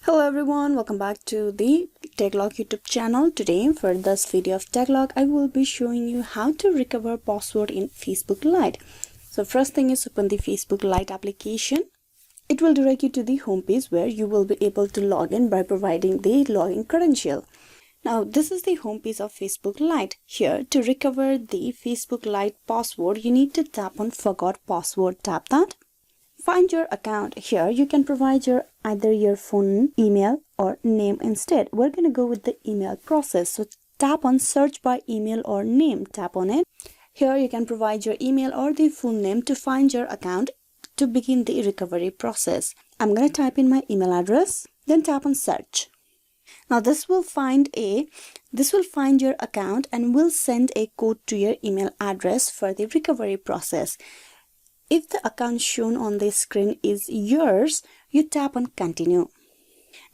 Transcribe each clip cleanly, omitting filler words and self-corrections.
Hello everyone, welcome back to the TechLog YouTube channel. Today for this video of TechLog, I will be showing you how to recover password in Facebook Lite. So first thing is open the Facebook Lite application. It will direct you to the home page where you will be able to log in by providing the login credential. Now this is the home page of Facebook Lite. Here to recover the Facebook Lite password, you need to tap on Forgot Password. Tap that. Find your account. Here you can provide either your phone, email or name instead. We're going to go with the email process. So tap on search by email or name. Tap on it. Here you can provide your email or the full name to find your account to begin the recovery process. I'm going to type in my email address, then tap on search. Now this will find your account and will send a code to your email address for the recovery process. If the account shown on the screen is yours, you tap on continue.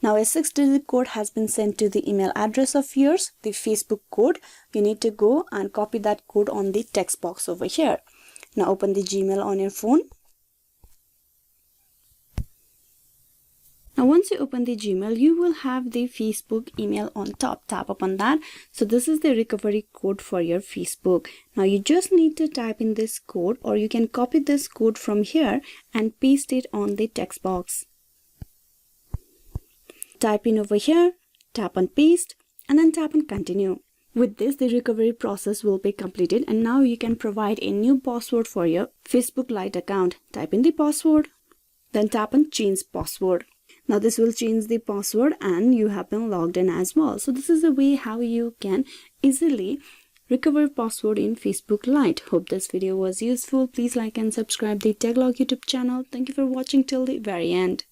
Now a 6-digit code has been sent to the email address of yours, the Facebook code. You need to go and copy that code on the text box over here. Now open the Gmail on your phone. Now once you open the Gmail, you will have the Facebook email on top. Tap upon that. So this is the recovery code for your Facebook. Now you just need to type in this code, or you can copy this code from here and paste it on the text box. Type in over here, tap on paste and then tap on continue. With this, the recovery process will be completed and now you can provide a new password for your Facebook Lite account. Type in the password, then tap on change password. Now this will change the password and you have been logged in as well. So this is the way how you can easily recover password in Facebook Lite. Hope this video was useful. Please like and subscribe the TechLog YouTube channel. Thank you for watching till the very end.